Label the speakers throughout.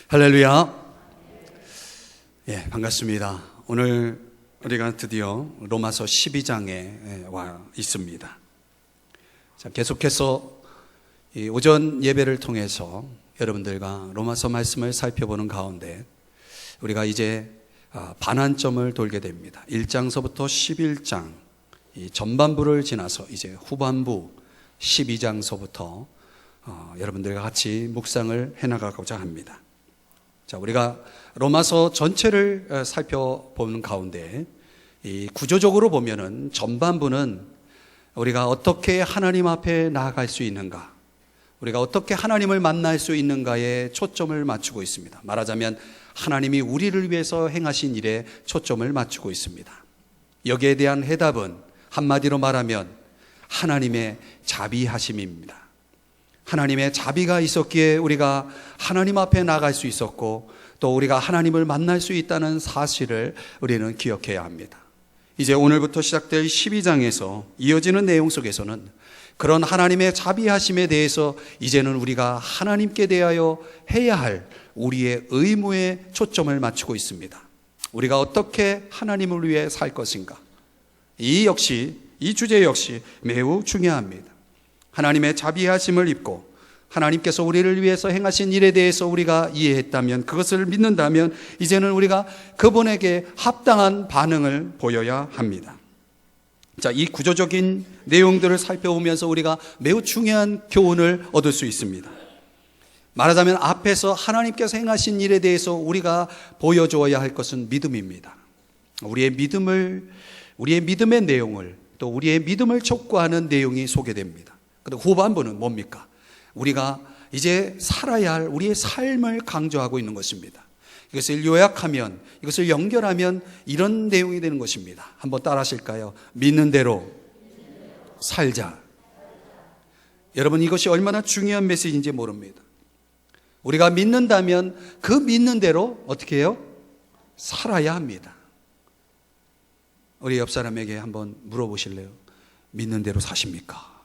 Speaker 1: 할렐루야. 반갑습니다. 오늘 우리가 드디어 로마서 12장에 와 있습니다. 자, 계속해서 이 오전 예배를 통해서 여러분들과 로마서 말씀을 살펴보는 가운데 우리가 이제 반환점을 돌게 됩니다. 1장서부터 11장 이 전반부를 지나서 이제 후반부 12장서부터 여러분들과 같이 묵상을 해나가고자 합니다. 자, 우리가 로마서 전체를 살펴보는 가운데 이 구조적으로 보면은 전반부는 우리가 어떻게 하나님 앞에 나아갈 수 있는가, 우리가 어떻게 하나님을 만날 수 있는가에 초점을 맞추고 있습니다. 말하자면 하나님이 우리를 위해서 행하신 일에 초점을 맞추고 있습니다. 여기에 대한 해답은 한마디로 말하면 하나님의 자비하심입니다. 하나님의 자비가 있었기에 우리가 하나님 앞에 나갈 수 있었고 또 우리가 하나님을 만날 수 있다는 사실을 우리는 기억해야 합니다. 이제 오늘부터 시작될 12장에서 이어지는 내용 속에서는 그런 하나님의 자비하심에 대해서 이제는 우리가 하나님께 대하여 해야 할 우리의 의무에 초점을 맞추고 있습니다. 우리가 어떻게 하나님을 위해 살 것인가, 이 주제 역시 매우 중요합니다. 하나님의 자비하심을 입고 하나님께서 우리를 위해서 행하신 일에 대해서 우리가 이해했다면, 그것을 믿는다면 이제는 우리가 그분에게 합당한 반응을 보여야 합니다. 자, 이 구조적인 내용들을 살펴보면서 우리가 매우 중요한 교훈을 얻을 수 있습니다. 말하자면 앞에서 하나님께서 행하신 일에 대해서 우리가 보여주어야 할 것은 믿음입니다. 우리의 믿음의 내용을, 또 우리의 믿음을 촉구하는 내용이 소개됩니다. 그리고 후반부는 뭡니까? 우리가 이제 살아야 할 우리의 삶을 강조하고 있는 것입니다. 이것을 요약하면, 이것을 연결하면 이런 내용이 되는 것입니다. 한번 따라 하실까요? 믿는 대로 살자. 여러분, 이것이 얼마나 중요한 메시지인지 모릅니다. 우리가 믿는다면 그 믿는 대로 어떻게 해요? 살아야 합니다. 우리 옆 사람에게 한번 물어보실래요? 믿는 대로 사십니까?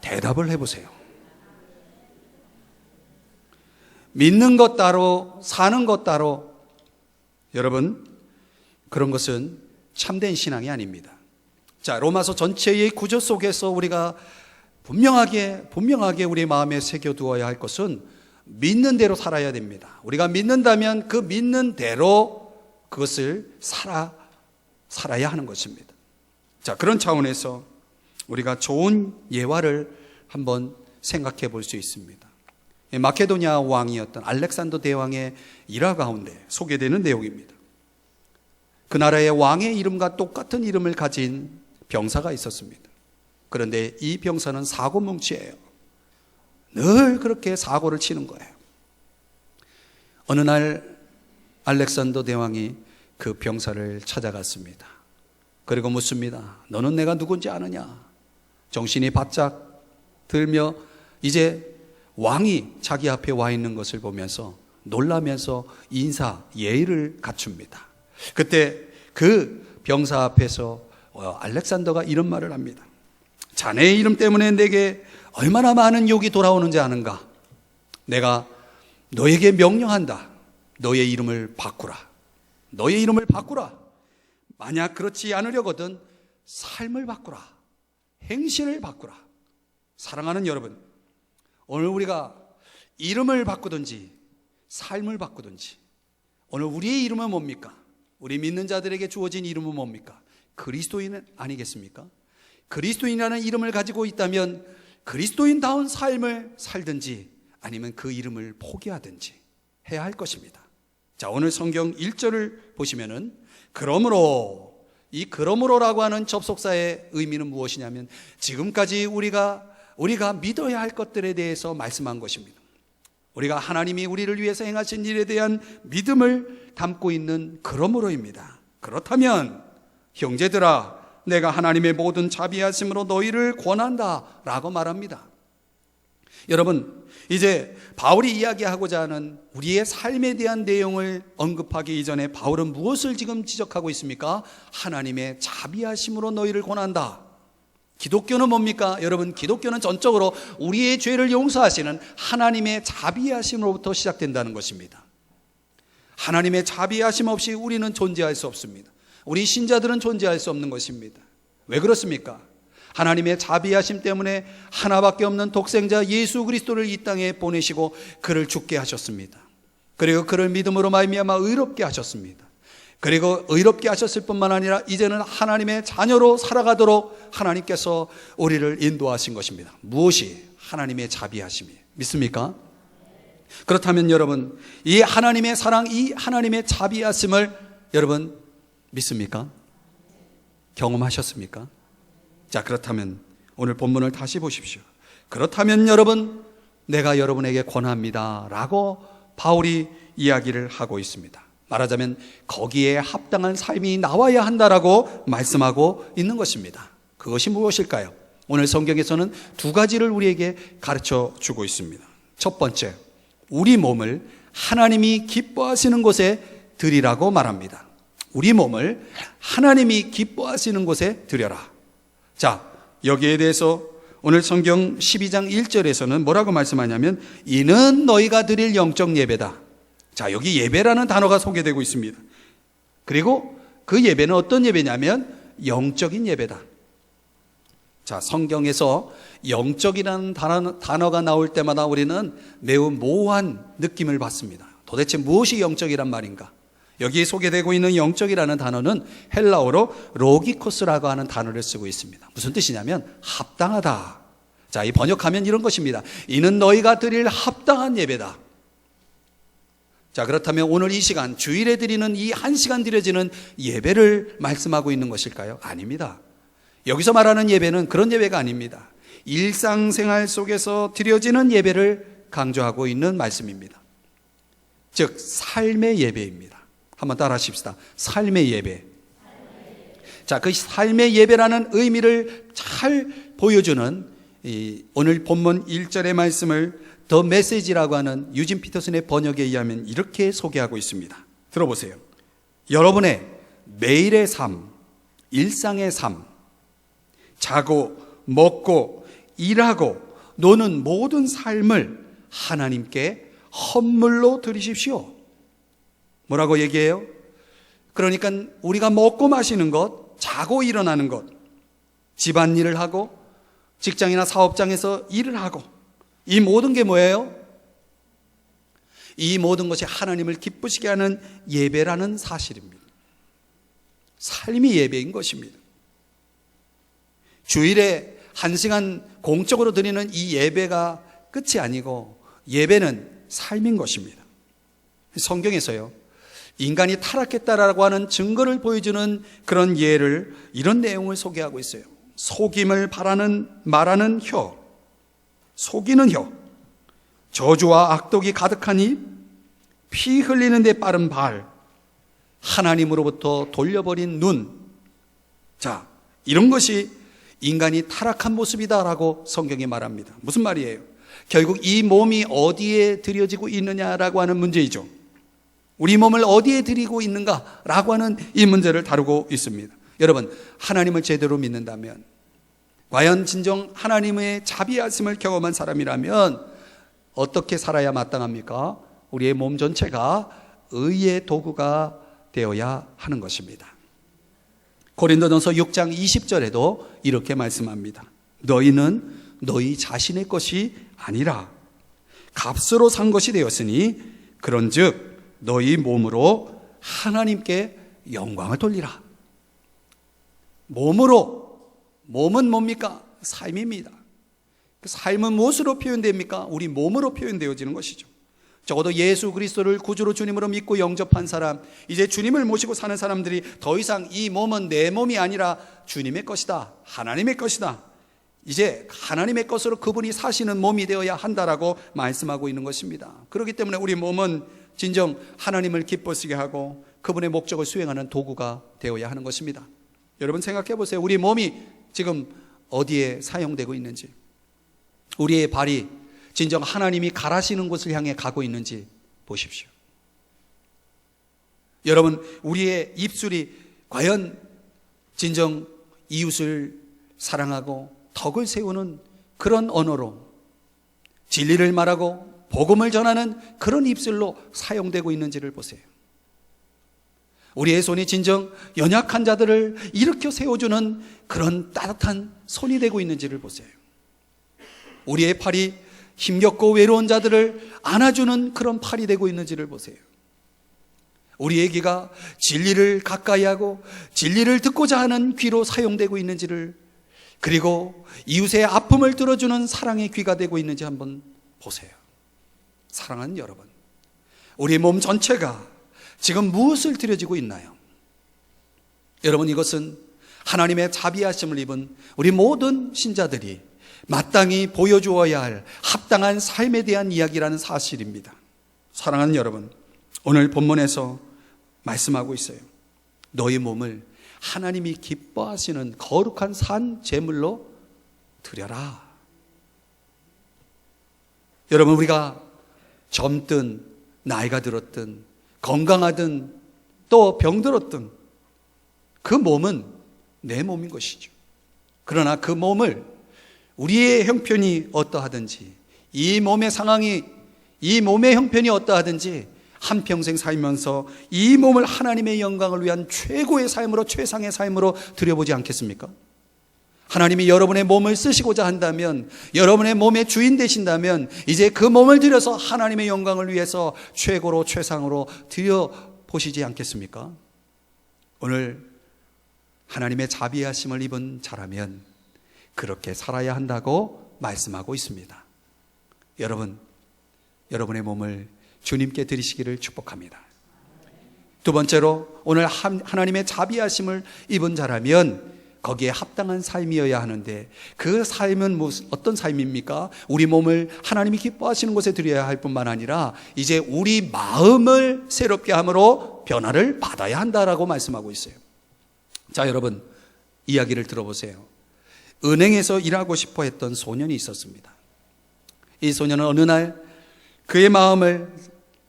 Speaker 1: 대답을 해보세요. 믿는 것 따로 사는 것 따로, 여러분, 그런 것은 참된 신앙이 아닙니다. 자, 로마서 전체의 구조 속에서 우리가 분명하게 우리 마음에 새겨두어야 할 것은 믿는 대로 살아야 됩니다. 우리가 믿는다면 그 믿는 대로 그것을 살아야 하는 것입니다. 자, 그런 차원에서 우리가 좋은 예화를 한번 생각해 볼 수 있습니다. 마케도니아 왕이었던 알렉산더 대왕의 일화 가운데 소개되는 내용입니다. 그 나라의 왕의 이름과 똑같은 이름을 가진 병사가 있었습니다. 그런데 이 병사는 사고뭉치예요. 늘 그렇게 사고를 치는 거예요. 어느 날 알렉산더 대왕이 그 병사를 찾아갔습니다. 그리고 묻습니다. 너는 내가 누군지 아느냐? 정신이 바짝 들며 이제 왕이 자기 앞에 와 있는 것을 보면서 놀라면서 인사, 예의를 갖춥니다. 그때 그 병사 앞에서 알렉산더가 이런 말을 합니다. 자네의 이름 때문에 내게 얼마나 많은 욕이 돌아오는지 아는가? 내가 너에게 명령한다. 너의 이름을 바꾸라. 너의 이름을 바꾸라. 만약 그렇지 않으려거든 삶을 바꾸라. 행실을 바꾸라. 사랑하는 여러분, 오늘 우리가 이름을 바꾸든지 삶을 바꾸든지, 오늘 우리의 이름은 뭡니까? 우리 믿는 자들에게 주어진 이름은 뭡니까? 그리스도인 아니겠습니까? 그리스도인이라는 이름을 가지고 있다면 그리스도인다운 삶을 살든지 아니면 그 이름을 포기하든지 해야 할 것입니다. 자, 오늘 성경 1절을 보시면은 이 그러므로라고 하는 접속사의 의미는 무엇이냐면 지금까지 우리가 믿어야 할 것들에 대해서 말씀한 것입니다. 우리가 하나님이 우리를 위해서 행하신 일에 대한 믿음을 담고 있는 그러므로입니다. 그렇다면 형제들아, 내가 하나님의 모든 자비하심으로 너희를 권한다 라고 말합니다. 여러분, 이제 바울이 이야기하고자 하는 우리의 삶에 대한 내용을 언급하기 이전에 바울은 무엇을 지금 지적하고 있습니까? 하나님의 자비하심으로 너희를 권한다. 기독교는 뭡니까? 여러분, 기독교는 전적으로 우리의 죄를 용서하시는 하나님의 자비하심으로부터 시작된다는 것입니다. 하나님의 자비하심 없이 우리는 존재할 수 없습니다. 우리 신자들은 존재할 수 없는 것입니다. 왜 그렇습니까? 하나님의 자비하심 때문에 하나밖에 없는 독생자 예수 그리스도를 이 땅에 보내시고 그를 죽게 하셨습니다. 그리고 그를 믿음으로 말미암아 의롭게 하셨습니다. 그리고 의롭게 하셨을 뿐만 아니라 이제는 하나님의 자녀로 살아가도록 하나님께서 우리를 인도하신 것입니다. 무엇이? 하나님의 자비하심이에요. 믿습니까? 그렇다면 여러분, 이 하나님의 사랑, 이 하나님의 자비하심을 여러분 믿습니까? 경험하셨습니까? 자, 그렇다면 오늘 본문을 다시 보십시오. 그렇다면 여러분, 내가 여러분에게 권합니다 라고 바울이 이야기를 하고 있습니다. 말하자면 거기에 합당한 삶이 나와야 한다라고 말씀하고 있는 것입니다. 그것이 무엇일까요? 오늘 성경에서는 두 가지를 우리에게 가르쳐 주고 있습니다. 첫 번째, 우리 몸을 하나님이 기뻐하시는 곳에 드리라고 말합니다. 우리 몸을 하나님이 기뻐하시는 곳에 드려라. 자, 여기에 대해서 오늘 성경 12장 1절에서는 뭐라고 말씀하냐면 이는 너희가 드릴 영적 예배다. 자, 여기 예배라는 단어가 소개되고 있습니다. 그리고 그 예배는 어떤 예배냐면 영적인 예배다. 자, 성경에서 영적이라는 단어가 나올 때마다 우리는 매우 모호한 느낌을 받습니다. 도대체 무엇이 영적이란 말인가? 여기에 소개되고 있는 영적이라는 단어는 헬라어로 로기코스라고 하는 단어를 쓰고 있습니다. 무슨 뜻이냐면 합당하다. 자, 이 번역하면 이런 것입니다. 이는 너희가 드릴 합당한 예배다. 자, 그렇다면 오늘 이 시간, 주일에 드리는 이 한 시간 드려지는 예배를 말씀하고 있는 것일까요? 아닙니다. 여기서 말하는 예배는 그런 예배가 아닙니다. 일상생활 속에서 드려지는 예배를 강조하고 있는 말씀입니다. 즉, 삶의 예배입니다. 한번 따라 하십시다. 삶의 예배. 자, 그 삶의 예배라는 의미를 잘 보여주는 오늘 본문 1절의 말씀을 더 메시지라고 하는 유진 피터슨의 번역에 의하면 이렇게 소개하고 있습니다. 들어보세요. 여러분의 매일의 삶, 일상의 삶, 자고 먹고 일하고 노는 모든 삶을 하나님께 헌물로 드리십시오. 뭐라고 얘기해요? 그러니까 우리가 먹고 마시는 것, 자고 일어나는 것, 집안일을 하고 직장이나 사업장에서 일을 하고 이 모든 게 뭐예요? 이 모든 것이 하나님을 기쁘시게 하는 예배라는 사실입니다. 삶이 예배인 것입니다. 주일에 1시간 공적으로 드리는 이 예배가 끝이 아니고 예배는 삶인 것입니다. 성경에서요, 인간이 타락했다라고 하는 증거를 보여주는 그런 예를, 이런 내용을 소개하고 있어요. 속임을 말하는 혀, 속이는 혀, 저주와 악독이 가득한 입, 피 흘리는 데 빠른 발, 하나님으로부터 돌려버린 눈. 자, 이런 것이 인간이 타락한 모습이다라고 성경이 말합니다. 무슨 말이에요? 결국 이 몸이 어디에 드려지고 있느냐라고 하는 문제이죠. 우리 몸을 어디에 드리고 있는가라고 하는 이 문제를 다루고 있습니다. 여러분, 하나님을 제대로 믿는다면, 과연 진정 하나님의 자비하심을 경험한 사람이라면 어떻게 살아야 마땅합니까? 우리의 몸 전체가 의의 도구가 되어야 하는 것입니다. 고린도전서 6장 20절에도 이렇게 말씀합니다. 너희는 너희 자신의 것이 아니라 값으로 산 것이 되었으니 그런즉 너희 몸으로 하나님께 영광을 돌리라. 몸은 뭡니까? 삶입니다. 그 삶은 무엇으로 표현됩니까? 우리 몸으로 표현되어지는 것이죠. 적어도 예수 그리스도를 구주로 주님으로 믿고 영접한 사람, 이제 주님을 모시고 사는 사람들이 더 이상 이 몸은 내 몸이 아니라 주님의 것이다, 하나님의 것이다, 이제 하나님의 것으로 그분이 사시는 몸이 되어야 한다라고 말씀하고 있는 것입니다. 그렇기 때문에 우리 몸은 진정 하나님을 기쁘시게 하고 그분의 목적을 수행하는 도구가 되어야 하는 것입니다. 여러분 생각해 보세요. 우리 몸이 지금 어디에 사용되고 있는지, 우리의 발이 진정 하나님이 가라시는 곳을 향해 가고 있는지 보십시오. 여러분, 우리의 입술이 과연 진정 이웃을 사랑하고 덕을 세우는 그런 언어로 진리를 말하고 복음을 전하는 그런 입술로 사용되고 있는지를 보세요. 우리의 손이 진정 연약한 자들을 일으켜 세워주는 그런 따뜻한 손이 되고 있는지를 보세요. 우리의 팔이 힘겹고 외로운 자들을 안아주는 그런 팔이 되고 있는지를 보세요. 우리의 귀가 진리를 가까이 하고 진리를 듣고자 하는 귀로 사용되고 있는지를, 그리고 이웃의 아픔을 들어주는 사랑의 귀가 되고 있는지 한번 보세요. 사랑하는 여러분, 우리 몸 전체가 지금 무엇을 드려지고 있나요? 여러분, 이것은 하나님의 자비하심을 입은 우리 모든 신자들이 마땅히 보여주어야 할 합당한 삶에 대한 이야기라는 사실입니다. 사랑하는 여러분, 오늘 본문에서 말씀하고 있어요. 너희 몸을 하나님이 기뻐하시는 거룩한 산 제물로 드려라. 여러분, 우리가 젊든 나이가 들었든 건강하든 또 병들었든 그 몸은 내 몸인 것이죠. 그러나 그 몸을 우리의 형편이 어떠하든지, 이 몸의 상황이, 이 몸의 형편이 어떠하든지 한평생 살면서 이 몸을 하나님의 영광을 위한 최고의 삶으로, 최상의 삶으로 드려보지 않겠습니까? 하나님이 여러분의 몸을 쓰시고자 한다면, 여러분의 몸의 주인 되신다면 이제 그 몸을 들여서 하나님의 영광을 위해서 최고로 최상으로 드려보시지 않겠습니까? 오늘 하나님의 자비하심을 입은 자라면 그렇게 살아야 한다고 말씀하고 있습니다. 여러분, 여러분의 몸을 주님께 드리시기를 축복합니다. 두 번째로, 오늘 하나님의 자비하심을 입은 자라면 거기에 합당한 삶이어야 하는데, 그 삶은 어떤 삶입니까? 우리 몸을 하나님이 기뻐하시는 곳에 드려야 할 뿐만 아니라 이제 우리 마음을 새롭게 함으로 변화를 받아야 한다라고 말씀하고 있어요. 자, 여러분, 이야기를 들어보세요. 은행에서 일하고 싶어 했던 소년이 있었습니다. 이 소년은 어느 날 그의 마음을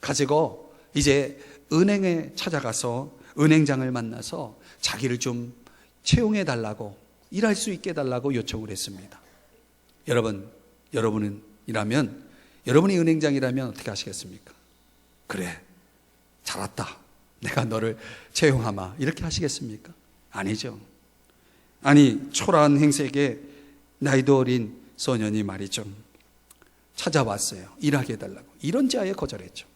Speaker 1: 가지고 이제 은행에 찾아가서 은행장을 만나서 자기를 좀 채용해 달라고, 일할 수 있게 해달라고 요청을 했습니다. 여러분, 여러분이라면, 여러분이 은행장이라면 어떻게 하시겠습니까? 그래, 잘 왔다, 내가 너를 채용하마, 이렇게 하시겠습니까? 아니죠. 아니, 초라한 행색에 나이도 어린 소년이 말이죠, 찾아왔어요. 일하게 해달라고. 이런 자에 거절했죠.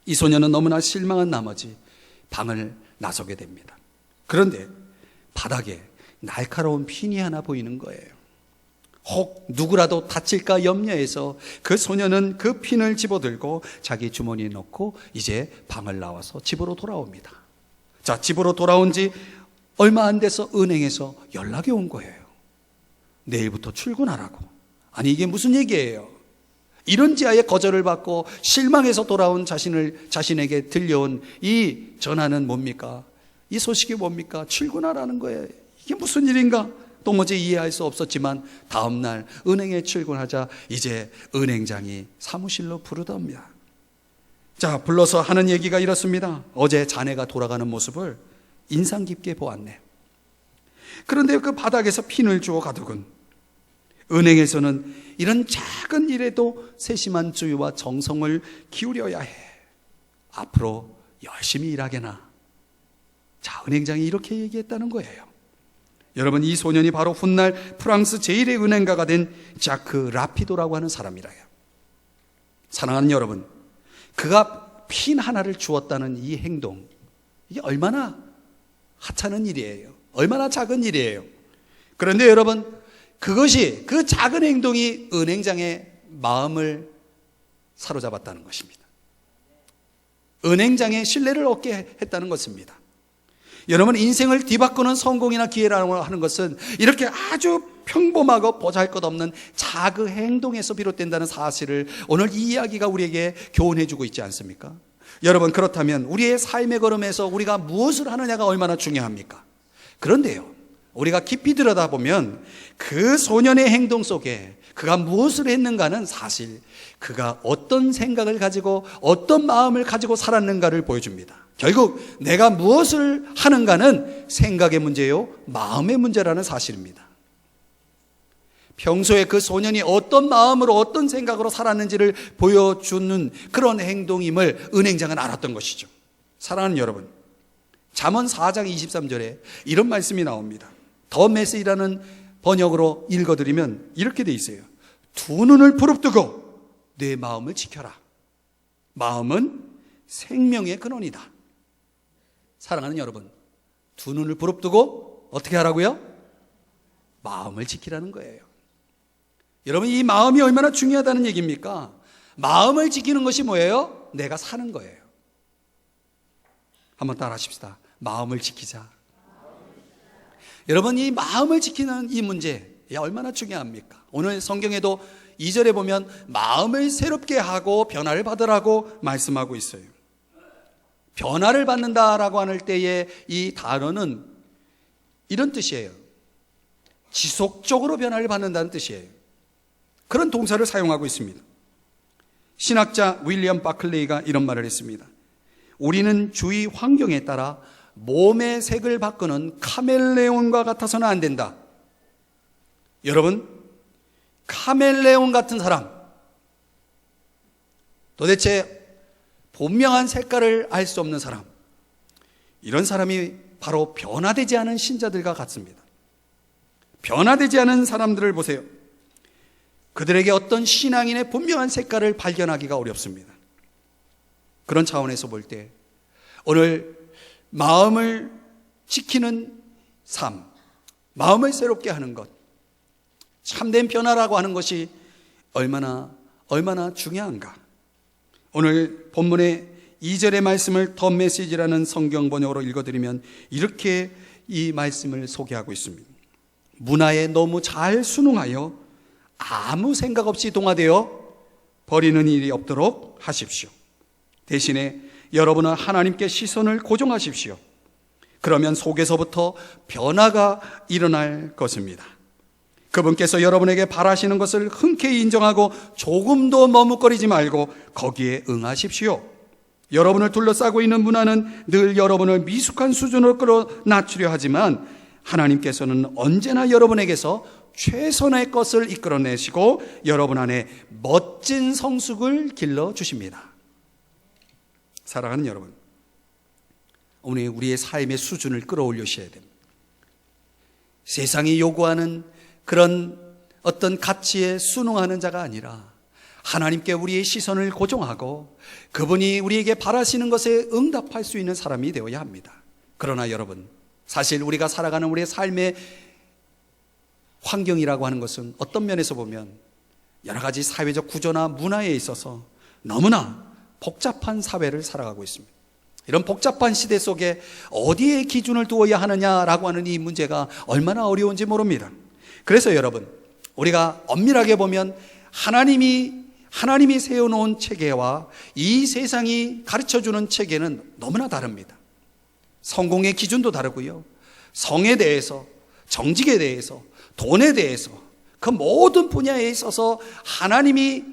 Speaker 1: 이 소년은 너무나 실망한 나머지 방을 나서게 됩니다. 그런데 바닥에 날카로운 핀이 하나 보이는 거예요. 혹 누구라도 다칠까 염려해서 그 소년은 그 핀을 집어들고 자기 주머니에 넣고 이제 방을 나와서 집으로 돌아옵니다. 자, 집으로 돌아온 지 얼마 안 돼서 은행에서 연락이 온 거예요. 내일부터 출근하라고. 아니, 이게 무슨 얘기예요? 이런 지하에 거절을 받고 실망해서 돌아온 자신에게 들려온 이 전화는 뭡니까? 이 소식이 뭡니까? 출근하라는 거예요. 이게 무슨 일인가? 도무지 이해할 수 없었지만 다음날 은행에 출근하자 이제 은행장이 사무실로 부르답니다. 자, 불러서 하는 얘기가 이렇습니다. 어제 자네가 돌아가는 모습을 인상 깊게 보았네. 그런데 그 바닥에서 핀을 주워 가두군. 은행에서는 이런 작은 일에도 세심한 주의와 정성을 기울여야 해. 앞으로 열심히 일하게나. 자, 은행장이 이렇게 얘기했다는 거예요. 여러분, 이 소년이 바로 훗날 프랑스 제1의 은행가가 된 자크 라피도라고 하는 사람이라요. 사랑하는 여러분, 그가 핀 하나를 주었다는 이 행동, 이게 얼마나 하찮은 일이에요. 얼마나 작은 일이에요. 그런데 여러분, 그것이, 그 작은 행동이 은행장의 마음을 사로잡았다는 것입니다. 은행장의 신뢰를 얻게 했다는 것입니다. 여러분, 인생을 뒤바꾸는 성공이나 기회라고 하는 것은 이렇게 아주 평범하고 보잘것없는 작은 행동에서 비롯된다는 사실을 오늘 이 이야기가 우리에게 교훈해 주고 있지 않습니까? 여러분, 그렇다면 우리의 삶의 걸음에서 우리가 무엇을 하느냐가 얼마나 중요합니까? 그런데요, 우리가 깊이 들여다보면 그 소년의 행동 속에 그가 무엇을 했는가는 사실 그가 어떤 생각을 가지고 어떤 마음을 가지고 살았는가를 보여줍니다. 결국 내가 무엇을 하는가는 생각의 문제요, 마음의 문제라는 사실입니다. 평소에 그 소년이 어떤 마음으로 어떤 생각으로 살았는지를 보여주는 그런 행동임을 은행장은 알았던 것이죠. 사랑하는 여러분, 잠언 4장 23절에 이런 말씀이 나옵니다. 더 메시지라는 번역으로 읽어드리면 이렇게 돼 있어요. 두 눈을 부릅뜨고 내 마음을 지켜라. 마음은 생명의 근원이다. 사랑하는 여러분, 두 눈을 부릅뜨고 어떻게 하라고요? 마음을 지키라는 거예요. 여러분, 이 마음이 얼마나 중요하다는 얘기입니까? 마음을 지키는 것이 뭐예요? 내가 사는 거예요. 한번 따라 하십시다. 마음을 지키자. 여러분, 이 마음을 지키는 이 문제 얼마나 중요합니까? 오늘 성경에도 2절에 보면 마음을 새롭게 하고 변화를 받으라고 말씀하고 있어요. 변화를 받는다라고 하는 때에 이 단어는 이런 뜻이에요. 지속적으로 변화를 받는다는 뜻이에요. 그런 동사를 사용하고 있습니다. 신학자 윌리엄 바클레이가 이런 말을 했습니다. 우리는 주위 환경에 따라 몸의 색을 바꾸는 카멜레온과 같아서는 안 된다. 여러분, 카멜레온 같은 사람, 도대체 분명한 색깔을 알 수 없는 사람, 이런 사람이 바로 변화되지 않은 신자들과 같습니다. 변화되지 않은 사람들을 보세요. 그들에게 어떤 신앙인의 분명한 색깔을 발견하기가 어렵습니다. 그런 차원에서 볼 때 오늘 마음을 지키는 삶, 마음을 새롭게 하는 것, 참된 변화라고 하는 것이 얼마나 중요한가. 오늘 본문의 2절의 말씀을 더 메시지라는 성경 번역으로 읽어드리면 이렇게 이 말씀을 소개하고 있습니다. 문화에 너무 잘 순응하여 아무 생각 없이 동화되어 버리는 일이 없도록 하십시오. 대신에 여러분은 하나님께 시선을 고정하십시오. 그러면 속에서부터 변화가 일어날 것입니다. 그분께서 여러분에게 바라시는 것을 흔쾌히 인정하고 조금도 머뭇거리지 말고 거기에 응하십시오. 여러분을 둘러싸고 있는 문화는 늘 여러분을 미숙한 수준으로 끌어 낮추려 하지만 하나님께서는 언제나 여러분에게서 최선의 것을 이끌어내시고 여러분 안에 멋진 성숙을 길러주십니다. 사랑하는 여러분, 오늘 우리의 삶의 수준을 끌어올리셔야 됩니다. 세상이 요구하는 그런 어떤 가치에 순응하는 자가 아니라 하나님께 우리의 시선을 고정하고 그분이 우리에게 바라시는 것에 응답할 수 있는 사람이 되어야 합니다. 그러나 여러분, 사실 우리가 살아가는 우리의 삶의 환경이라고 하는 것은 어떤 면에서 보면 여러 가지 사회적 구조나 문화에 있어서 너무나 복잡한 사회를 살아가고 있습니다. 이런 복잡한 시대 속에 어디에 기준을 두어야 하느냐라고 하는 이 문제가 얼마나 어려운지 모릅니다. 그래서 여러분, 우리가 엄밀하게 보면 하나님이 세워놓은 체계와 이 세상이 가르쳐주는 체계는 너무나 다릅니다. 성공의 기준도 다르고요, 성에 대해서, 정직에 대해서, 돈에 대해서, 그 모든 분야에 있어서 하나님이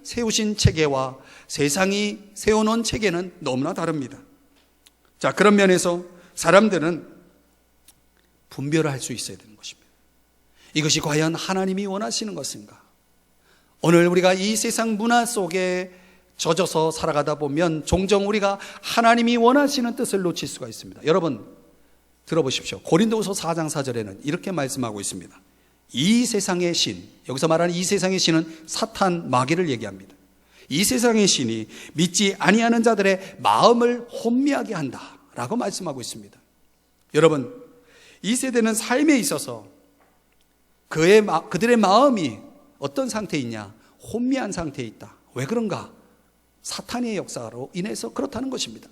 Speaker 1: 세우신 체계와 세상이 세워놓은 체계는 너무나 다릅니다. 자, 그런 면에서 사람들은 분별을 할 수 있어야 되는 것입니다. 이것이 과연 하나님이 원하시는 것인가? 오늘 우리가 이 세상 문화 속에 젖어서 살아가다 보면 종종 우리가 하나님이 원하시는 뜻을 놓칠 수가 있습니다. 여러분 들어보십시오. 고린도후서 4장 4절에는 이렇게 말씀하고 있습니다. 이 세상의 신, 여기서 말하는 이 세상의 신은 사탄, 마귀를 얘기합니다. 이 세상의 신이 믿지 아니하는 자들의 마음을 혼미하게 한다라고 말씀하고 있습니다. 여러분, 이 세대는 삶에 있어서 그들의 마음이 어떤 상태에 있냐? 혼미한 상태에 있다. 왜 그런가? 사탄의 역사로 인해서 그렇다는 것입니다.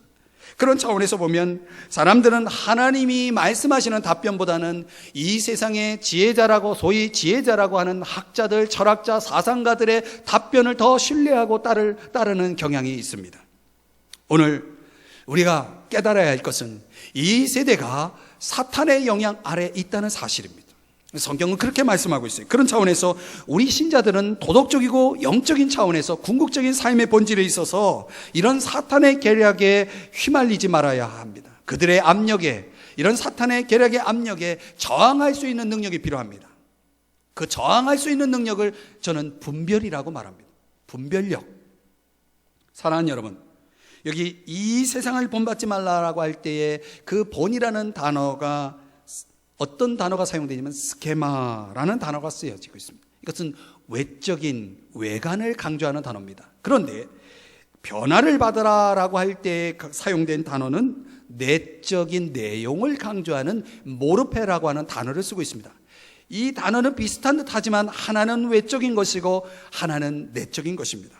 Speaker 1: 그런 차원에서 보면 사람들은 하나님이 말씀하시는 답변보다는 이 세상의 지혜자라고, 소위 지혜자라고 하는 학자들, 철학자, 사상가들의 답변을 더 신뢰하고 따르는 경향이 있습니다. 오늘 우리가 깨달아야 할 것은 이 세대가 사탄의 영향 아래 있다는 사실입니다. 성경은 그렇게 말씀하고 있어요. 그런 차원에서 우리 신자들은 도덕적이고 영적인 차원에서 궁극적인 삶의 본질에 있어서 이런 사탄의 계략에 휘말리지 말아야 합니다. 그들의 압력에, 이런 사탄의 계략의 압력에 저항할 수 있는 능력이 필요합니다. 그 저항할 수 있는 능력을 저는 분별이라고 말합니다. 분별력. 사랑하는 여러분, 여기 이 세상을 본받지 말라라고 할 때에 그 본이라는 단어가 어떤 단어가 사용되냐면 스케마라는 단어가 쓰여지고 있습니다. 이것은 외적인 외관을 강조하는 단어입니다. 그런데 변화를 받으라라고 할 때 사용된 단어는 내적인 내용을 강조하는 모르페라고 하는 단어를 쓰고 있습니다. 이 단어는 비슷한 듯 하지만 하나는 외적인 것이고 하나는 내적인 것입니다.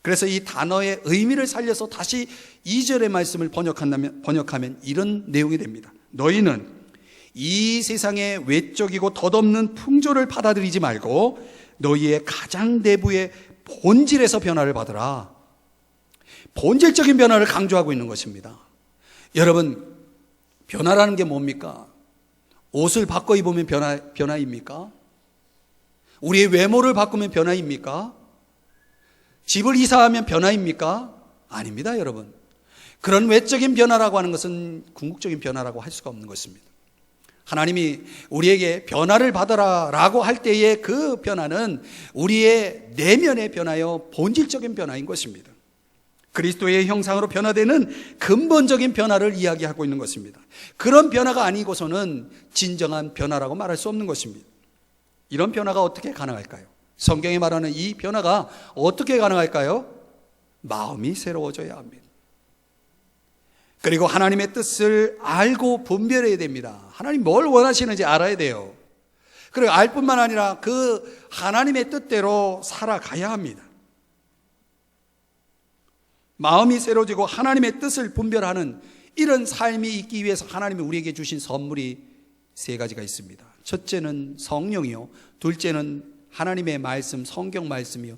Speaker 1: 그래서 이 단어의 의미를 살려서 다시 2절의 말씀을 번역하면 이런 내용이 됩니다. 너희는 이 세상의 외적이고 덧없는 풍조를 받아들이지 말고 너희의 가장 내부의 본질에서 변화를 받으라. 본질적인 변화를 강조하고 있는 것입니다. 여러분, 변화라는 게 뭡니까? 옷을 바꿔 입으면 변화입니까? 우리의 외모를 바꾸면 변화입니까? 집을 이사하면 변화입니까? 아닙니다, 여러분. 그런 외적인 변화라고 하는 것은 궁극적인 변화라고 할 수가 없는 것입니다. 하나님이 우리에게 변화를 받아라라고 할 때의 그 변화는 우리의 내면의 변화요, 본질적인 변화인 것입니다. 그리스도의 형상으로 변화되는 근본적인 변화를 이야기하고 있는 것입니다. 그런 변화가 아니고서는 진정한 변화라고 말할 수 없는 것입니다. 이런 변화가 어떻게 가능할까요? 성경이 말하는 이 변화가 어떻게 가능할까요? 마음이 새로워져야 합니다. 그리고 하나님의 뜻을 알고 분별해야 됩니다. 하나님 뭘 원하시는지 알아야 돼요. 그리고 알 뿐만 아니라 그 하나님의 뜻대로 살아가야 합니다. 마음이 새로워지고 하나님의 뜻을 분별하는 이런 삶이 있기 위해서 하나님이 우리에게 주신 선물이 세 가지가 있습니다. 첫째는 성령이요, 둘째는 하나님의 말씀, 성경 말씀이요,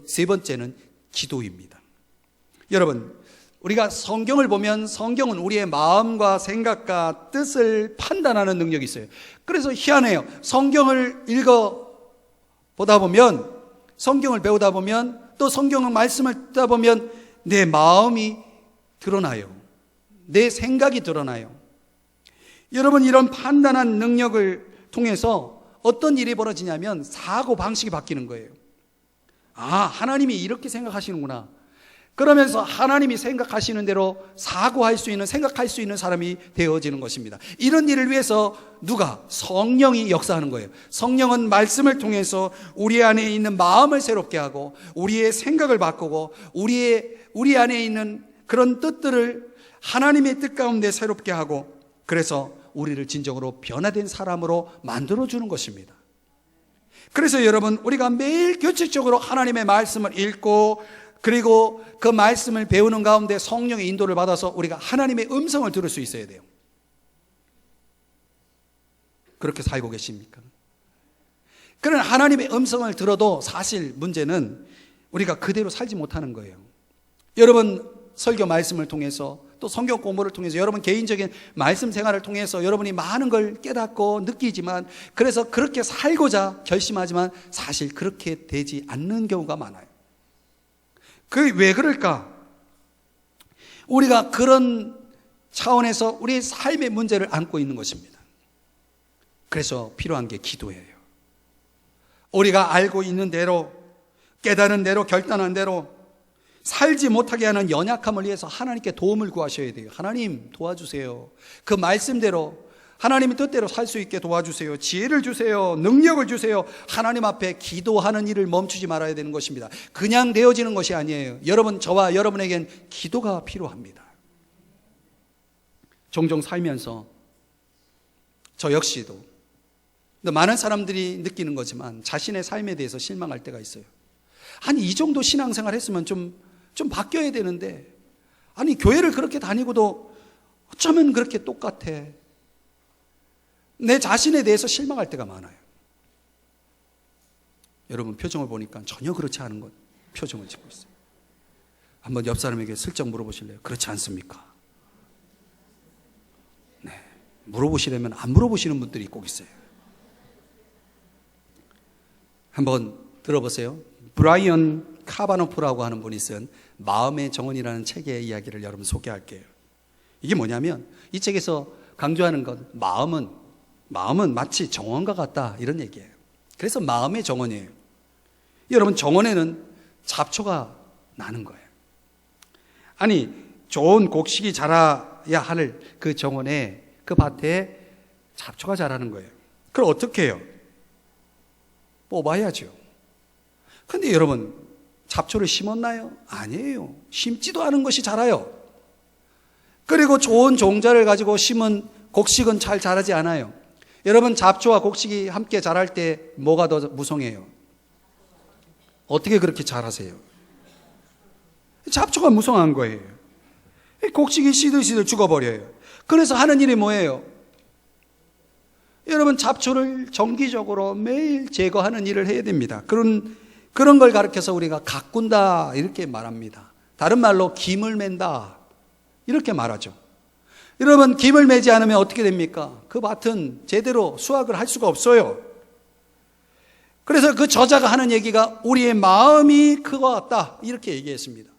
Speaker 1: 세 번째는 기도입니다. 여러분, 우리가 성경을 보면 성경은 우리의 마음과 생각과 뜻을 판단하는 능력이 있어요. 그래서 희한해요. 성경을 읽어보다 보면, 성경을 배우다 보면, 또 성경의 말씀을 듣다 보면 내 마음이 드러나요. 내 생각이 드러나요. 여러분, 이런 판단한 능력을 통해서 어떤 일이 벌어지냐면 사고 방식이 바뀌는 거예요. 아, 하나님이 이렇게 생각하시는구나. 그러면서 하나님이 생각하시는 대로 사고할 수 있는, 생각할 수 있는 사람이 되어지는 것입니다. 이런 일을 위해서 누가? 성령이 역사하는 거예요. 성령은 말씀을 통해서 우리 안에 있는 마음을 새롭게 하고 우리의 생각을 바꾸고 우리 안에 있는 그런 뜻들을 하나님의 뜻 가운데 새롭게 하고, 그래서 우리를 진정으로 변화된 사람으로 만들어주는 것입니다. 그래서 여러분, 우리가 매일 규칙적으로 하나님의 말씀을 읽고 그리고 그 말씀을 배우는 가운데 성령의 인도를 받아서 우리가 하나님의 음성을 들을 수 있어야 돼요. 그렇게 살고 계십니까? 그런 하나님의 음성을 들어도 사실 문제는 우리가 그대로 살지 못하는 거예요. 여러분, 설교 말씀을 통해서 또 성경 공부를 통해서 여러분 개인적인 말씀 생활을 통해서 여러분이 많은 걸 깨닫고 느끼지만, 그래서 그렇게 살고자 결심하지만 사실 그렇게 되지 않는 경우가 많아요. 그게 왜 그럴까? 우리가 그런 차원에서 우리의 삶의 문제를 안고 있는 것입니다. 그래서 필요한 게 기도예요. 우리가 알고 있는 대로, 깨달은 대로, 결단한 대로 살지 못하게 하는 연약함을 위해서 하나님께 도움을 구하셔야 돼요. 하나님 도와주세요. 그 말씀대로 하나님의 뜻대로 살 수 있게 도와주세요. 지혜를 주세요. 능력을 주세요. 하나님 앞에 기도하는 일을 멈추지 말아야 되는 것입니다. 그냥 되어지는 것이 아니에요. 여러분, 저와 여러분에겐 기도가 필요합니다. 종종 살면서 저 역시도, 많은 사람들이 느끼는 거지만 자신의 삶에 대해서 실망할 때가 있어요. 아니, 이 정도 신앙생활 했으면 좀 바뀌어야 되는데, 아니, 교회를 그렇게 다니고도 어쩌면 그렇게 똑같아. 내 자신에 대해서 실망할 때가 많아요. 여러분, 표정을 보니까 전혀 그렇지 않은 것, 표정을 짓고 있어요. 한번 옆 사람에게 슬쩍 물어보실래요? 그렇지 않습니까? 네, 물어보시려면 안 물어보시는 분들이 꼭 있어요. 한번 들어보세요. 브라이언 카바노프라고 하는 분이 쓴 마음의 정원이라는 책의 이야기를 여러분 소개할게요. 이게 뭐냐면, 이 책에서 강조하는 것, 마음은 마치 정원과 같다, 이런 얘기예요. 그래서 마음의 정원이에요. 여러분, 정원에는 잡초가 나는 거예요. 아니, 좋은 곡식이 자라야 할 그 정원에, 그 밭에 잡초가 자라는 거예요. 그걸 어떻게 해요? 뽑아야죠. 근데 여러분, 잡초를 심었나요? 아니에요. 심지도 않은 것이 자라요. 그리고 좋은 종자를 가지고 심은 곡식은 잘 자라지 않아요. 여러분, 잡초와 곡식이 함께 자랄 때 뭐가 더 무성해요? 어떻게 그렇게 자라세요? 잡초가 무성한 거예요. 곡식이 시들시들 죽어버려요. 그래서 하는 일이 뭐예요? 여러분, 잡초를 정기적으로 매일 제거하는 일을 해야 됩니다. 그런 걸 가르쳐서 우리가 가꾼다 이렇게 말합니다. 다른 말로 김을 맨다 이렇게 말하죠. 여러분, 김을 매지 않으면 어떻게 됩니까? 그 밭은 제대로 수확을 할 수가 없어요. 그래서 그 저자가 하는 얘기가 우리의 마음이 그와 같다 이렇게 얘기했습니다.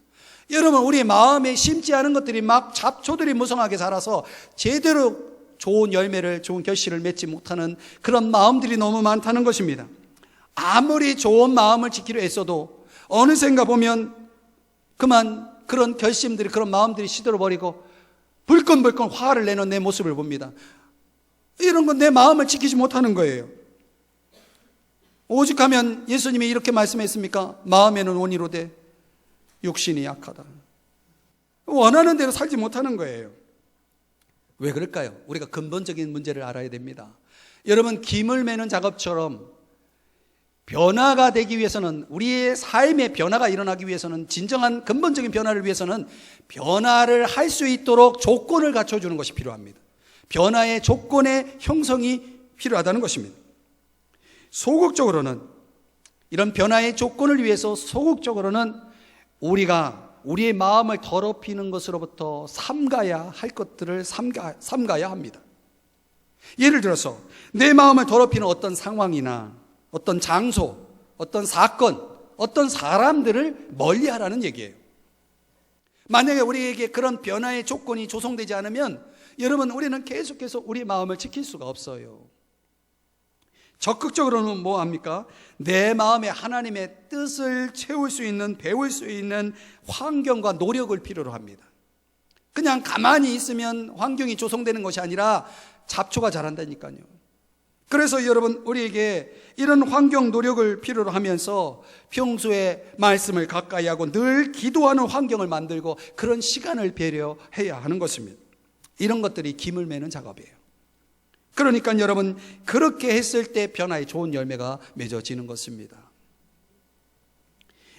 Speaker 1: 여러분, 우리의 마음에 심지 않은 것들이 막 잡초들이 무성하게 자라서 제대로 좋은 열매를, 좋은 결실을 맺지 못하는 그런 마음들이 너무 많다는 것입니다. 아무리 좋은 마음을 지키려 애써도 어느샌가 보면 그만 그런 결심들이, 그런 마음들이 시들어버리고 불끈불끈 화를 내는 내 모습을 봅니다. 이런 건 내 마음을 지키지 못하는 거예요. 오죽하면 예수님이 이렇게 말씀했습니까? 마음에는 원이로되 육신이 약하다. 원하는 대로 살지 못하는 거예요. 왜 그럴까요? 우리가 근본적인 문제를 알아야 됩니다. 여러분, 김을 매는 작업처럼 변화가 되기 위해서는, 우리의 삶의 변화가 일어나기 위해서는, 진정한 근본적인 변화를 위해서는 변화를 할 수 있도록 조건을 갖춰주는 것이 필요합니다. 변화의 조건의 형성이 필요하다는 것입니다. 소극적으로는, 이런 변화의 조건을 위해서 소극적으로는 우리가 우리의 마음을 더럽히는 것으로부터 삼가야 할 것들을 삼가야 합니다. 예를 들어서 내 마음을 더럽히는 어떤 상황이나 어떤 장소, 어떤 사건, 어떤 사람들을 멀리하라는 얘기예요. 만약에 우리에게 그런 변화의 조건이 조성되지 않으면 여러분, 우리는 계속해서 우리 마음을 지킬 수가 없어요. 적극적으로는 뭐 합니까? 내 마음에 하나님의 뜻을 채울 수 있는, 배울 수 있는 환경과 노력을 필요로 합니다. 그냥 가만히 있으면 환경이 조성되는 것이 아니라 잡초가 자란다니까요. 그래서 여러분, 우리에게 이런 환경 노력을 필요로 하면서 평소에 말씀을 가까이 하고 늘 기도하는 환경을 만들고 그런 시간을 배려해야 하는 것입니다. 이런 것들이 김을 매는 작업이에요. 그러니까 여러분, 그렇게 했을 때 변화의 좋은 열매가 맺어지는 것입니다.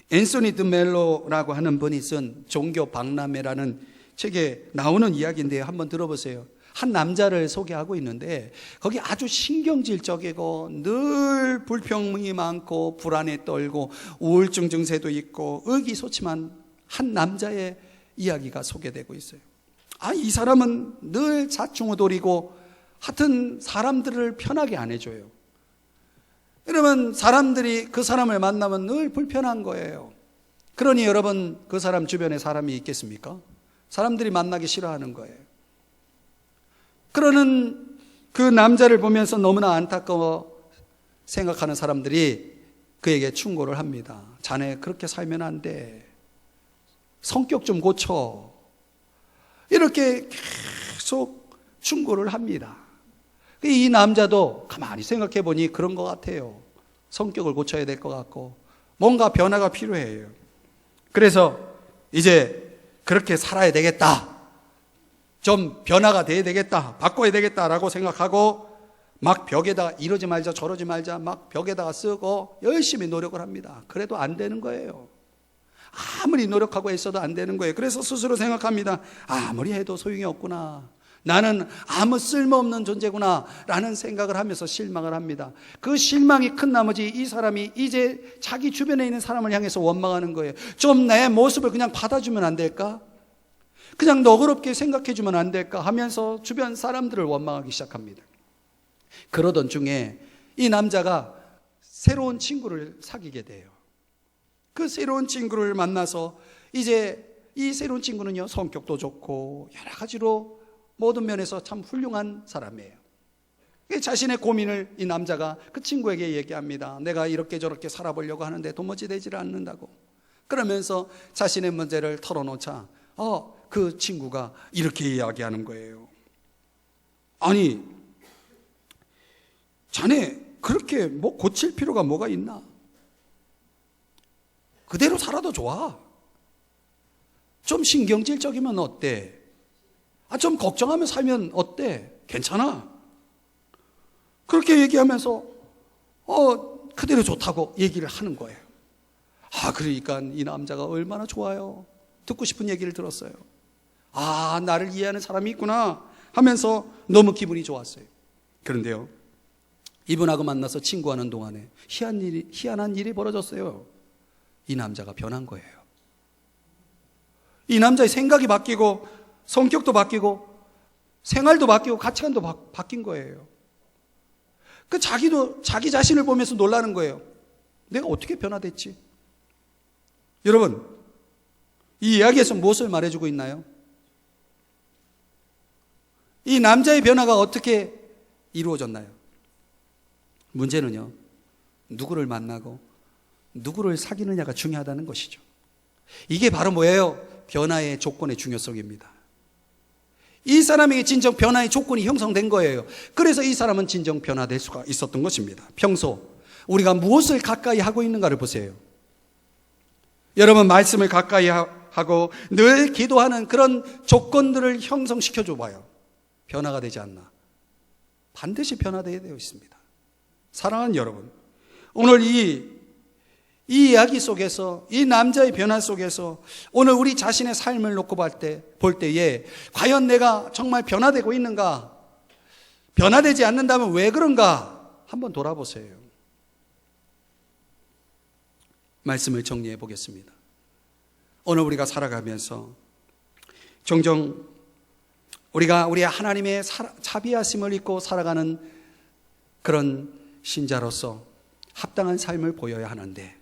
Speaker 1: 앤소니 드 멜로라고 하는 분이 쓴 종교 박람회라는 책에 나오는 이야기인데요. 한번 들어보세요. 한 남자를 소개하고 있는데 거기 아주 신경질적이고 늘 불평이 많고 불안에 떨고 우울증 증세도 있고 의기소침한 한 남자의 이야기가 소개되고 있어요. 이 사람은 늘 좌충우돌이고 하여튼 사람들을 편하게 안 해줘요. 여러분, 사람들이 그 사람을 만나면 늘 불편한 거예요. 그러니 여러분, 그 사람 주변에 사람이 있겠습니까? 사람들이 만나기 싫어하는 거예요. 그러는 그 남자를 보면서 너무나 안타까워 생각하는 사람들이 그에게 충고를 합니다. 자네 그렇게 살면 안 돼. 성격 좀 고쳐. 이렇게 계속 충고를 합니다. 이 남자도 가만히 생각해 보니 그런 것 같아요. 성격을 고쳐야 될 것 같고 뭔가 변화가 필요해요. 그래서 이제 그렇게 살아야 되겠다. 좀 변화가 돼야 되겠다. 바꿔야 되겠다라고 생각하고 막 벽에다가 이러지 말자 저러지 말자 막 벽에다가 쓰고 열심히 노력을 합니다. 그래도 안 되는 거예요. 아무리 노력하고 애써도 안 되는 거예요. 그래서 스스로 생각합니다. 아무리 해도 소용이 없구나. 나는 아무 쓸모없는 존재구나 라는 생각을 하면서 실망을 합니다. 그 실망이 큰 나머지 이 사람이 이제 자기 주변에 있는 사람을 향해서 원망하는 거예요. 좀 내 모습을 그냥 받아주면 안 될까? 그냥 너그럽게 생각해주면 안 될까? 하면서 주변 사람들을 원망하기 시작합니다. 그러던 중에 이 남자가 새로운 친구를 사귀게 돼요. 그 새로운 친구를 만나서 이제 이 새로운 친구는요, 성격도 좋고 여러 가지로 모든 면에서 참 훌륭한 사람이에요. 자신의 고민을 이 남자가 그 친구에게 얘기합니다. 내가 이렇게 저렇게 살아보려고 하는데 도무지 되질 않는다고. 그러면서 자신의 문제를 털어놓자 그 친구가 이렇게 이야기하는 거예요. 아니, 자네 그렇게 뭐 고칠 필요가 뭐가 있나? 그대로 살아도 좋아. 좀 신경질적이면 어때? 좀 걱정하며 살면 어때? 괜찮아. 그렇게 얘기하면서 그대로 좋다고 얘기를 하는 거예요. 그러니까 이 남자가 얼마나 좋아요. 듣고 싶은 얘기를 들었어요. 나를 이해하는 사람이 있구나 하면서 너무 기분이 좋았어요. 그런데요, 이분하고 만나서 친구하는 동안에 희한한 일이 벌어졌어요. 이 남자가 변한 거예요. 이 남자의 생각이 바뀌고 성격도 바뀌고 생활도 바뀌고 가치관도 바뀐 거예요. 자기 자신을 보면서 놀라는 거예요. 내가 어떻게 변화됐지? 여러분, 이 이야기에서 무엇을 말해주고 있나요? 이 남자의 변화가 어떻게 이루어졌나요? 문제는요, 누구를 만나고 누구를 사귀느냐가 중요하다는 것이죠. 이게 바로 뭐예요? 변화의 조건의 중요성입니다. 이 사람에게 진정 변화의 조건이 형성된 거예요. 그래서 이 사람은 진정 변화될 수가 있었던 것입니다. 평소 우리가 무엇을 가까이 하고 있는가를 보세요. 여러분, 말씀을 가까이 하고 늘 기도하는 그런 조건들을 형성시켜 줘봐요. 변화가 되지 않나? 반드시 변화되어야 되어 있습니다. 사랑하는 여러분, 오늘 이 이야기 속에서, 이 남자의 변화 속에서 오늘 우리 자신의 삶을 놓고 볼 때에 과연 내가 정말 변화되고 있는가? 변화되지 않는다면 왜 그런가? 한번 돌아보세요. 말씀을 정리해 보겠습니다. 오늘 우리가 살아가면서 종종 우리가 우리 하나님의 자비하심을 잊고 살아가는 그런 신자로서 합당한 삶을 보여야 하는데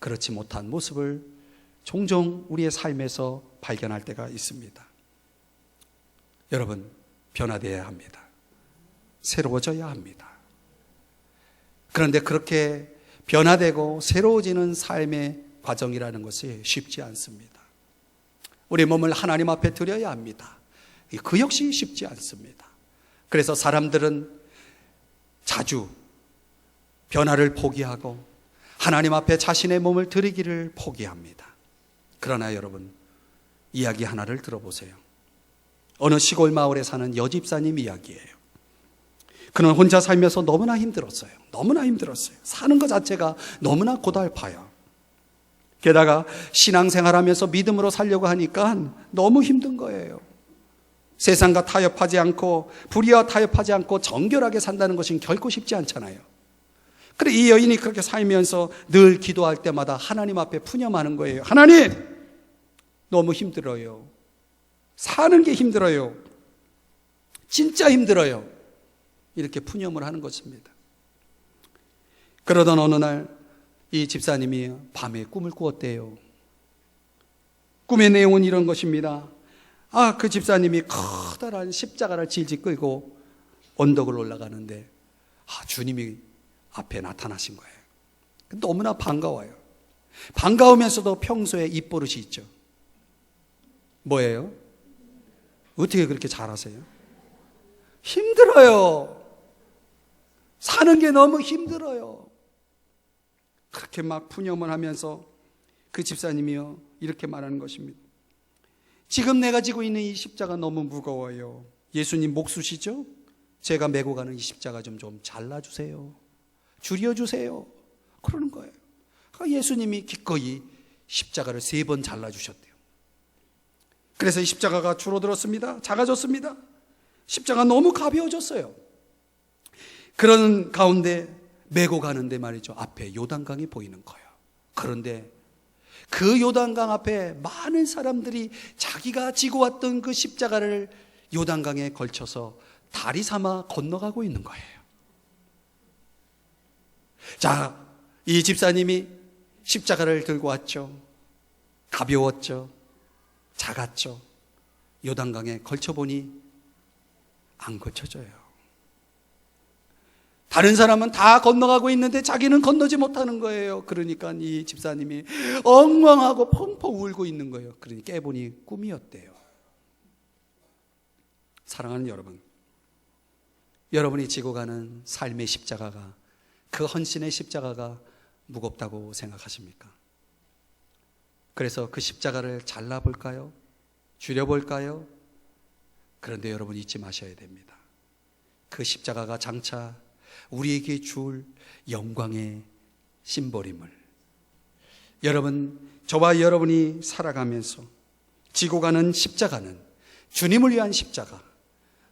Speaker 1: 그렇지 못한 모습을 종종 우리의 삶에서 발견할 때가 있습니다. 여러분, 변화되어야 합니다. 새로워져야 합니다. 그런데 그렇게 변화되고 새로워지는 삶의 과정이라는 것이 쉽지 않습니다. 우리 몸을 하나님 앞에 드려야 합니다. 그 역시 쉽지 않습니다. 그래서 사람들은 자주 변화를 포기하고 하나님 앞에 자신의 몸을 드리기를 포기합니다. 그러나 여러분, 이야기 하나를 들어보세요. 어느 시골 마을에 사는 여집사님 이야기예요. 그는 혼자 살면서 너무나 힘들었어요. 너무나 힘들었어요. 사는 것 자체가 너무나 고달파요. 게다가 신앙생활하면서 믿음으로 살려고 하니까 너무 힘든 거예요. 세상과 타협하지 않고 불의와 타협하지 않고 정결하게 산다는 것은 결코 쉽지 않잖아요. 그래, 이 여인이 그렇게 살면서 늘 기도할 때마다 하나님 앞에 푸념하는 거예요. 하나님, 너무 힘들어요. 사는 게 힘들어요. 진짜 힘들어요. 이렇게 푸념을 하는 것입니다. 그러던 어느 날 이 집사님이 밤에 꿈을 꾸었대요. 꿈의 내용은 이런 것입니다. 그 집사님이 커다란 십자가를 질질 끌고 언덕을 올라가는데 주님이 앞에 나타나신 거예요. 너무나 반가워요. 반가우면서도 평소에 입버릇이 있죠. 뭐예요? 어떻게 그렇게 잘하세요? 힘들어요. 사는 게 너무 힘들어요. 그렇게 막 푸념을 하면서 그 집사님이요, 이렇게 말하는 것입니다. 지금 내가 지고 있는 이 십자가 너무 무거워요. 예수님 목수시죠? 제가 메고 가는 이 십자가 좀 잘라주세요. 줄여주세요. 그러는 거예요. 예수님이 기꺼이 십자가를 3번 잘라주셨대요. 그래서 이 십자가가 줄어들었습니다. 작아졌습니다. 십자가 너무 가벼워졌어요. 그런 가운데 메고 가는데 말이죠, 앞에 요단강이 보이는 거예요. 그런데 그 요단강 앞에 많은 사람들이 자기가 지고 왔던 그 십자가를 요단강에 걸쳐서 다리 삼아 건너가고 있는 거예요. 자, 이 집사님이 십자가를 들고 왔죠. 가벼웠죠. 작았죠. 요단강에 걸쳐보니 안 걸쳐져요. 다른 사람은 다 건너가고 있는데 자기는 건너지 못하는 거예요. 그러니까 이 집사님이 엉망하고 펑펑 울고 있는 거예요. 그러니 깨보니 꿈이었대요. 사랑하는 여러분, 여러분이 지고 가는 삶의 십자가가, 그 헌신의 십자가가 무겁다고 생각하십니까? 그래서 그 십자가를 잘라볼까요? 줄여볼까요? 그런데 여러분 잊지 마셔야 됩니다. 그 십자가가 장차 우리에게 줄 영광의 심볼임을. 여러분, 저와 여러분이 살아가면서 지고 가는 십자가는 주님을 위한 십자가,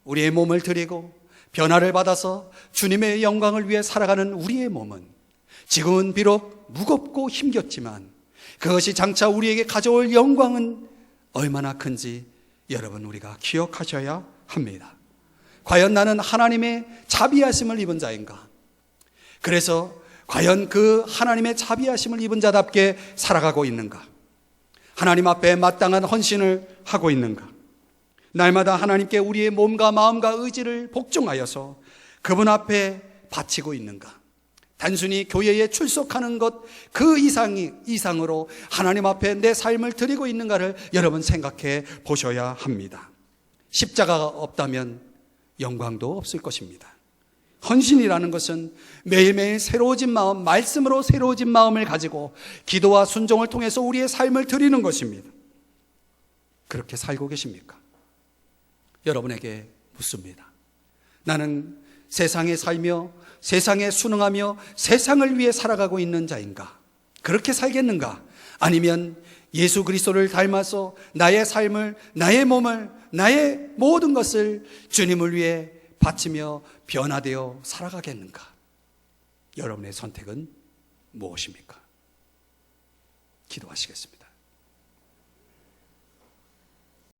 Speaker 1: 우리의 몸을 드리고 변화를 받아서 주님의 영광을 위해 살아가는 우리의 몸은 지금은 비록 무겁고 힘겹지만 그것이 장차 우리에게 가져올 영광은 얼마나 큰지 여러분 우리가 기억하셔야 합니다. 과연 나는 하나님의 자비하심을 입은 자인가? 그래서 과연 그 하나님의 자비하심을 입은 자답게 살아가고 있는가? 하나님 앞에 마땅한 헌신을 하고 있는가? 날마다 하나님께 우리의 몸과 마음과 의지를 복종하여서 그분 앞에 바치고 있는가? 단순히 교회에 출석하는 것 그 이상으로 하나님 앞에 내 삶을 드리고 있는가를 여러분 생각해 보셔야 합니다. 십자가가 없다면 영광도 없을 것입니다. 헌신이라는 것은 매일매일 새로워진 마음, 말씀으로 새로워진 마음을 가지고 기도와 순종을 통해서 우리의 삶을 드리는 것입니다. 그렇게 살고 계십니까? 여러분에게 묻습니다. 나는 세상에 살며 세상에 순응하며 세상을 위해 살아가고 있는 자인가? 그렇게 살겠는가? 아니면 예수 그리스도를 닮아서 나의 삶을, 나의 몸을, 나의 모든 것을 주님을 위해 바치며 변화되어 살아가겠는가? 여러분의 선택은 무엇입니까? 기도하시겠습니다.